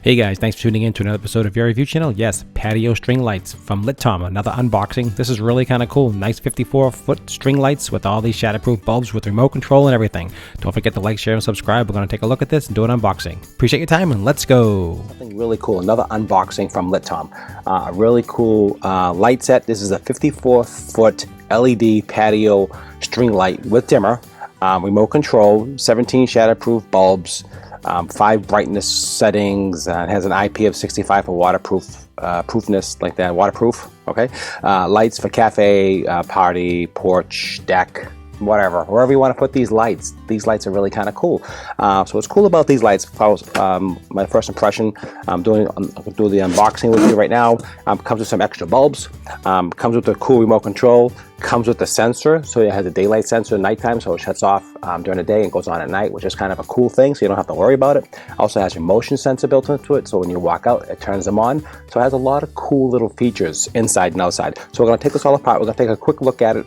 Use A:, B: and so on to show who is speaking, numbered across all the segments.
A: Hey guys, thanks for tuning in to another episode of your review channel. Yes, Patio string lights from Litom, another unboxing. This is really kind of cool. Nice 54-foot string lights with all these shatterproof bulbs with remote control and everything. Don't forget to like, share, and subscribe. We're going to take a look at this and do an unboxing. Appreciate your time and let's go.
B: Something really cool, another unboxing from Litom. A really cool light set. This is a 54-foot LED patio string light with dimmer, remote control, 17 shatterproof bulbs, 5 brightness settings. It has an IP of 65 for waterproof, proofness like that, waterproof. Okay, lights for cafe, party, porch, deck, whatever, wherever you want to put these lights. These lights are really kind of cool. So what's cool about these lights, my first impression, I'll do the unboxing with you right now. Comes with some extra bulbs, comes with a cool remote control, comes with the sensor, so it has a daylight sensor nighttime, so it shuts off during the day and goes on at night, which is kind of a cool thing, so you don't have to worry about it. Also has your motion sensor built into it, so when you walk out, it turns them on. So it has a lot of cool little features inside and outside. So we're going to take this all apart. We're going to take a quick look at it.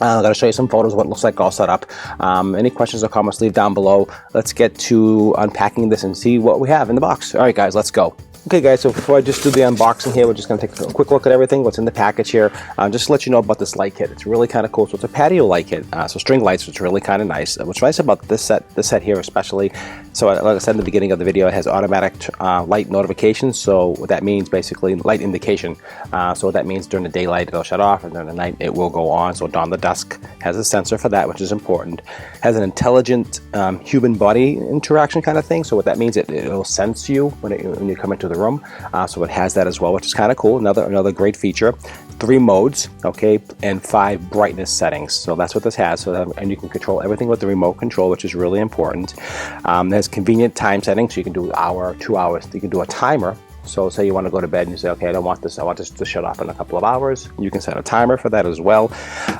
B: I'm going to show you some photos of what it looks like all set up. Any questions or comments, leave down below. Let's get to unpacking this and see what we have in the box. All right, guys, let's go. Okay, guys, so before I just do the unboxing here, we're just going to take a quick look at everything, what's in the package here. Just to let you know about this light kit. It's really kind of cool. So it's a patio light kit, so string lights, which is really kind of nice. What's nice about this set here especially, so like I said in the beginning of the video, it has automatic light notifications. So what that means, basically, light indication. So what that means, during the daylight, it'll shut off, and during the night, it will go on. So dawn to dusk has a sensor for that, which is important. Has an intelligent human body interaction kind of thing. So what that means, it'll sense you when you come into the room. So it has that as well, which is kind of cool. Another great feature. 3 modes, okay, and 5 brightness settings. So that's what this has. So and you can control everything with the remote control, which is really important. There's convenient time settings, so you can do an hour, 2 hours. You can do a timer. So say you want to go to bed and you say, okay, I don't want this, I want this to shut off in a couple of hours. You can set a timer for that as well.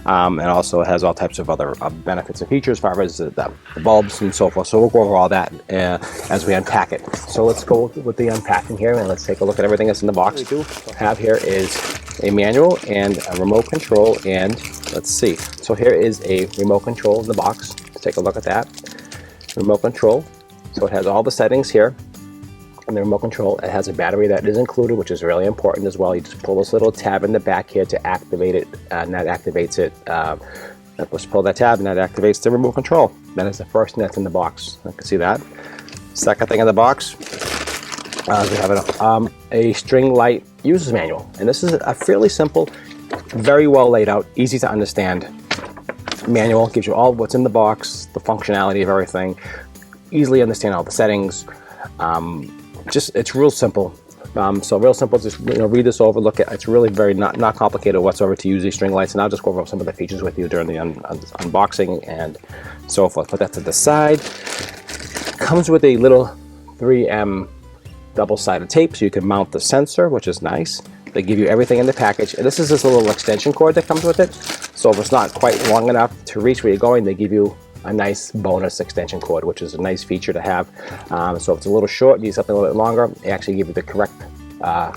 B: And also it has all types of other benefits and features as far as the bulbs and so forth. So we'll go over all that as we unpack it. So let's go with the unpacking here and let's take a look at everything that's in the box. What we do have here is a manual and a remote control, and let's see. So here is a remote control in the box. Let's take a look at that. Remote control. So it has all the settings here. And the remote control, it has a battery that is included, which is really important as well. You just pull this little tab in the back here to activate it, and that activates it. Let's pull that tab, and that activates the remote control. That is the first thing that's in the box. I can see that. Second thing in the box, we have a string light user's manual, and this is a fairly simple, very well laid out, easy to understand manual. Gives you all what's in the box, the functionality of everything, easily understand all the settings. It's real simple. So real simple, just read this over, look at it's really very not complicated whatsoever to use these string lights, and I'll just go over some of the features with you during the unboxing and so forth. Put that to the side. Comes with a little 3M double-sided tape, so you can mount the sensor, which is nice. They give you everything in the package, and this is this little extension cord that comes with it. So if it's not quite long enough to reach where you're going, they give you a nice bonus extension cord, which is a nice feature to have. So if it's a little short, you need something a little bit longer, they actually give you the correct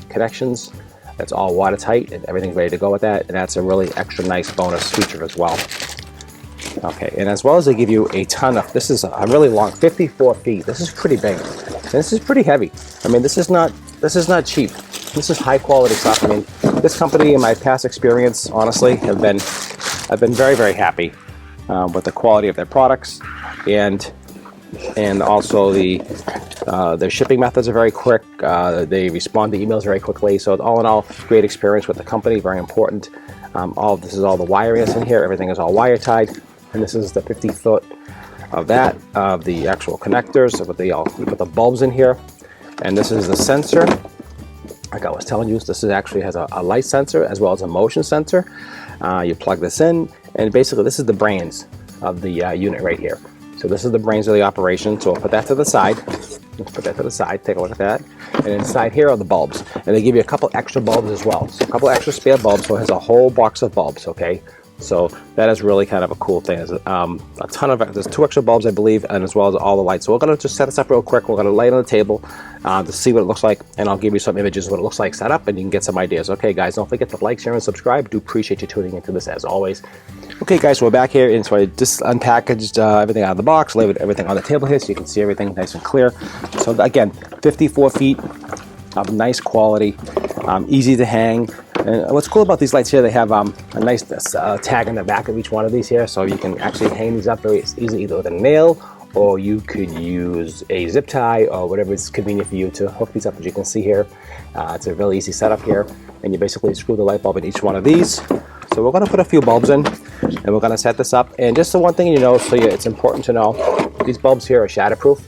B: connections. That's all watertight, and everything's ready to go with that, and that's a really extra nice bonus feature as well. Okay, and as well as they give you a ton of, this is a really long, 54 feet. This is pretty big. And this is pretty heavy. I mean, this is not cheap. This is high quality stuff. I mean, this company, in my past experience, honestly, I've been very, very happy with the quality of their products, and also their shipping methods are very quick. They respond to emails very quickly. So all in all, great experience with the company, very important. This is all the wiring that's in here. Everything is all wire tied, and this is the 50-foot of the actual connectors with the bulbs in here, and this is the sensor. Like I was telling you, this actually has a light sensor as well as a motion sensor. You plug this in, and basically this is the brains of the unit right here. So this is the brains of the operation. So we'll put that to the side. Let's put that to the side. Take a look at that. And inside here are the bulbs, and they give you a couple extra bulbs as well. So a couple extra spare bulbs. So it has a whole box of bulbs. Okay. So that is really kind of a cool thing. There's there's 2 extra bulbs, I believe, and as well as all the lights. So we're going to just set this up real quick. We're going to lay it on the table to see what it looks like, and I'll give you some images of what it looks like set up, and you can get some ideas. Okay, guys, don't forget to like, share, and subscribe. Do appreciate you tuning into this as always. Okay guys, so we're back here, and so I just unpackaged everything out of the box, laid everything on the table here so you can see everything nice and clear. So again, 54 feet of nice quality, easy to hang. And what's cool about these lights here, they have a nice tag in the back of each one of these here, so you can actually hang these up very easily either with a nail, or you could use a zip tie or whatever is convenient for you to hook these up. As you can see here, it's a really easy setup here, and you basically screw the light bulb in each one of these. So we're going to put a few bulbs in, and we're going to set this up. And just the one thing you know, so it's important to know, these bulbs here are shatterproof,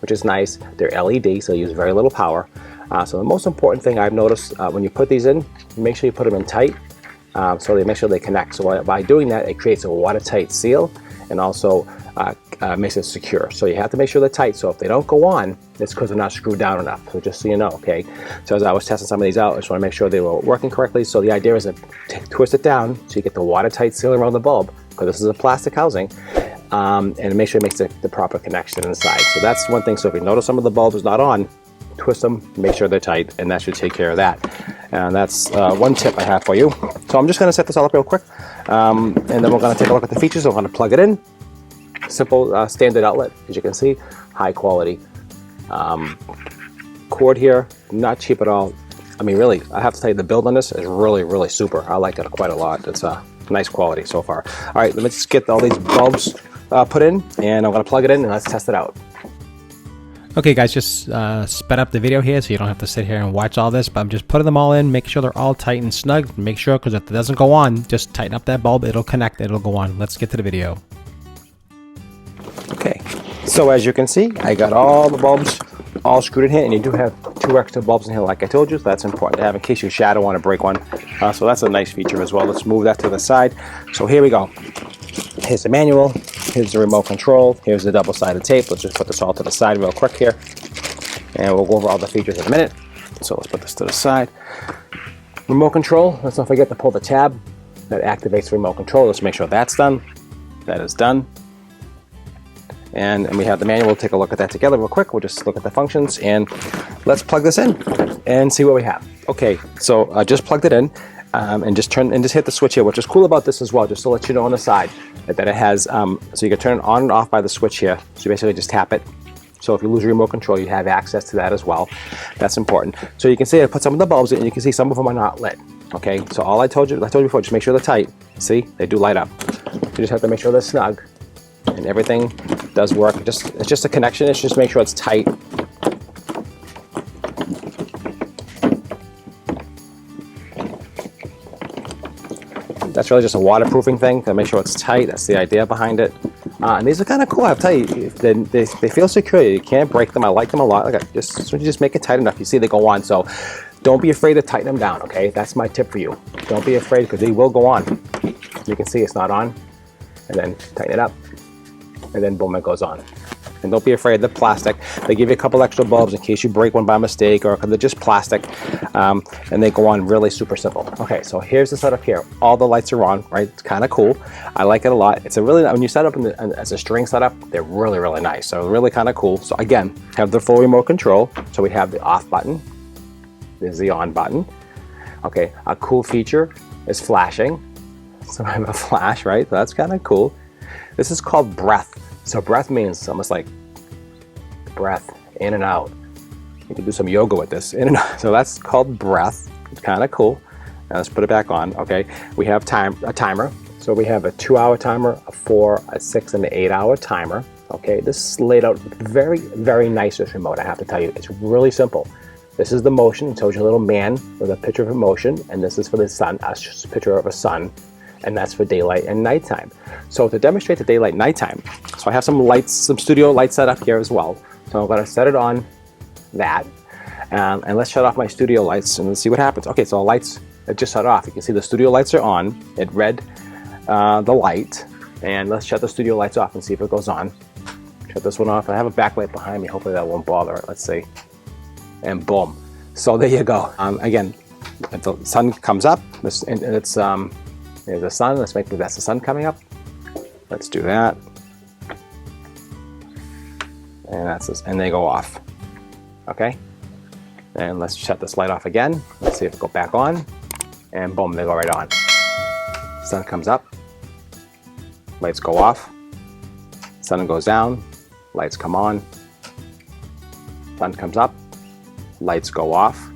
B: which is nice. They're LED, so they use very little power. So the most important thing I've noticed when you put these in, make sure you put them in tight, so they make sure they connect. So by doing that, it creates a watertight seal, and also makes it secure. So you have to make sure they're tight. So if they don't go on, it's because they're not screwed down enough. So just so you know, okay. So as I was testing some of these out, I just want to make sure they were working correctly. So the idea is to twist it down so you get the watertight seal around the bulb, because this is a plastic housing, and make sure it makes the proper connection inside. So that's one thing. So if you notice some of the bulbs is not on, twist them, make sure they're tight, and that should take care of that. And that's one tip I have for you. So I'm just going to set this all up real quick, and then we're going to take a look at the features. We're going to plug it in. Simple standard outlet, as you can see, high quality cord here, not cheap at all. I mean, really, I have to tell you, the build on this is really super. I like it quite a lot. It's nice quality so far. All right, let me just get all these bulbs put in, and I'm going to plug it in, and let's test it out.
A: Okay guys, just sped up the video here so you don't have to sit here and watch all this, but I'm just putting them all in, make sure they're all tight and snug. Make sure, because if it doesn't go on, just tighten up that bulb, it'll connect, it'll go on. Let's get to the video.
B: Okay, so as you can see, I got all the bulbs all screwed in here, and you do have 2 extra bulbs in here like I told you, so that's important to have in case your shadow want to break one. So that's a nice feature as well. Let's move that to the side. So here we go. Here's the manual, here's the remote control, here's the double-sided tape. Let's just put this all to the side real quick here, and we'll go over all the features in a minute. So let's put this to the side. Remote control, let's not forget to pull the tab that activates the remote control. Let's make sure that's done. That is done. And we have the manual. We'll take a look at that together real quick. We'll just look at the functions, and let's plug this in and see what we have. Okay, so I just plugged it in, and just hit the switch here. Which is cool about this as well, just to let you know on the side, that it has, so you can turn it on and off by the switch here. So you basically just tap it. So if you lose your remote control, you have access to that as well. That's important. So you can see I put some of the bulbs in, and you can see some of them are not lit. Okay, so all I told you before, just make sure they're tight. See, they do light up. You just have to make sure they're snug, and everything does work. It's just a connection. It's just make sure it's tight. That's really just a waterproofing thing to make sure it's tight. That's the idea behind it. And these are kind of cool. I'll tell you, they feel secure. You can't break them. I like them a lot. So you just make it tight enough. You see they go on. So don't be afraid to tighten them down. Okay, that's my tip for you. Don't be afraid, because they will go on. You can see it's not on, and then tighten it up, and then boom, it goes on. And don't be afraid of the plastic. They give you a couple extra bulbs in case you break one by mistake, or because they're just plastic, and they go on really super simple. Okay, so here's the setup here. All the lights are on, right? It's kind of cool. I like it a lot. It's a really, when you set up as a string setup, they're really nice. So really kind of cool. So again, have the full remote control. So we have the off button. There's the on button. Okay, a cool feature is flashing. So I have a flash, right? So that's kind of cool. This is called breath. So breath means almost like breath, in and out. You can do some yoga with this, in and out. So that's called breath. It's kind of cool. Now let's put it back on. Okay, we have a timer. So we have a 2-hour timer, a 4, a 6, and an 8-hour timer. Okay, this is laid out very nice, this remote, I have to tell you. It's really simple. This is the motion. It shows you a little man with a picture of a motion, and this is for the sun, a picture of a sun. And that's for daylight and nighttime. So to demonstrate the daylight nighttime, so I have some lights, some studio lights set up here as well. So I'm going to set it on that, and let's shut off my studio lights and let's see what happens. Okay, so the lights, it just shut off. You can see the studio lights are on. It read the light, and let's shut the studio lights off and see if it goes on. Shut this one off. I have a backlight behind me. Hopefully that won't bother it. Let's see. And boom. So there you go. Again, if the sun comes up, and it's there's the sun. Let's make sure that's the sun coming up. Let's do that. And that's this, and they go off. Okay. And let's shut this light off again. Let's see if it go back on. And boom, they go right on. Sun comes up. lights go off. Sun goes down, lights come on. Sun comes up, lights go off.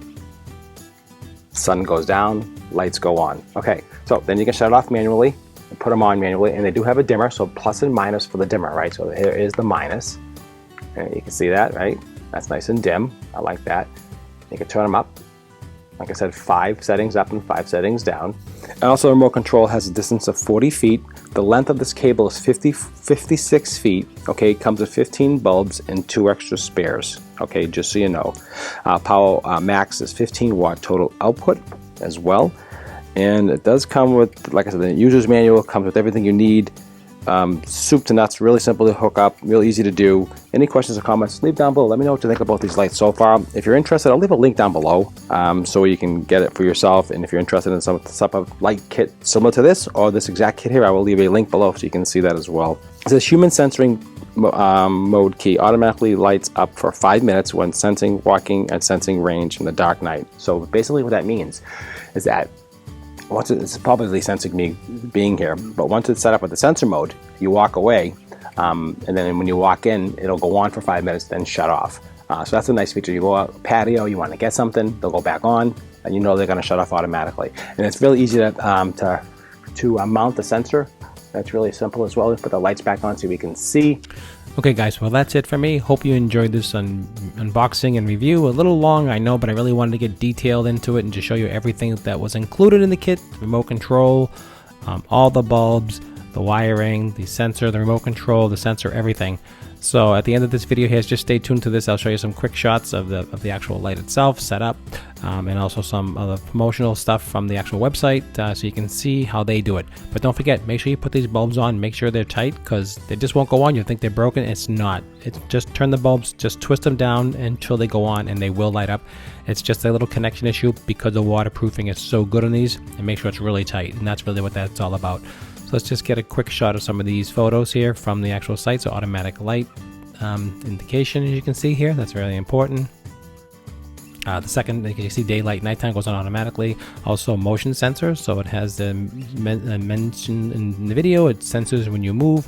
B: Sun goes down, lights go on. Okay, so then you can shut it off manually and put them on manually, and they do have a dimmer, so plus and minus for the dimmer, right? So here is the minus, and you can see that, right? That's nice and dim. I like that. You can turn them up. Like I said, 5 settings up and 5 settings down. And also the remote control has a distance of 40 feet. The length of this cable is 56 feet. Okay, it comes with 15 bulbs and 2 extra spares. Okay, just so you know. Power max is 15 watt total output as well. And it does come with, like I said, the user's manual comes with everything you need. Soup to nuts, really simple to hook up, real easy to do. Any questions or comments, leave down below. Let me know what you think about these lights so far. If you're interested, I'll leave a link down below so you can get it for yourself. And if you're interested in some type of light kit similar to this or this exact kit here, I will leave a link below so you can see that as well. It says human sensoring mode key automatically lights up for 5 minutes when sensing walking and sensing range in the dark night. So basically what that means is that once it's probably sensing me being here, but once it's set up with the sensor mode, you walk away, and then when you walk in, it'll go on for 5 minutes, then shut off. So that's a nice feature. You go out patio, you want to get something, they'll go back on, and you know they're going to shut off automatically. And it's really easy to mount the sensor. That's really simple as well. Put the lights back on so we can see.
A: Okay guys, well that's it for me. Hope you enjoyed this unboxing and review. A little long, I know, but I really wanted to get detailed into it and just show you everything that was included in the kit. Remote control, all the bulbs, the wiring, the sensor, the remote control, the sensor, everything. So at the end of this video here, just stay tuned to this. I'll show you some quick shots of the actual light itself, set up, and also some of the promotional stuff from the actual website, so you can see how they do it. But don't forget, make sure you put these bulbs on, make sure they're tight, because they just won't go on. You think they're broken, it's not. It's just turn the bulbs, just twist them down until they go on and they will light up. It's just a little connection issue because the waterproofing is so good on these, and make sure it's really tight, and that's really what that's all about. Let's just get a quick shot of some of these photos here from the actual site. So automatic light indication, as you can see here, that's really important. The second, you can see daylight, nighttime goes on automatically. Also motion sensors, so it has the mention in the video, it senses when you move,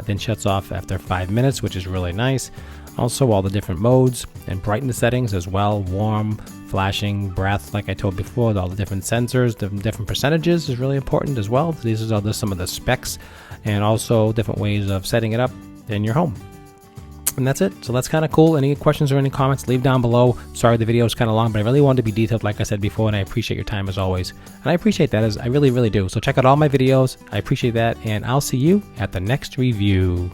A: then shuts off after 5 minutes, which is really nice. Also all the different modes and brightness settings as well, warm, flashing, breath, like I told before, all the different sensors, the different percentages is really important as well. These are just some of the specs, and also different ways of setting it up in your home. And that's it. So that's kind of cool. Any questions or any comments, leave down below. Sorry the video is kind of long, but I really wanted to be detailed like I said before, and I appreciate your time as always. And I appreciate that, as I really, really do. So check out all my videos. I appreciate that, and I'll see you at the next review.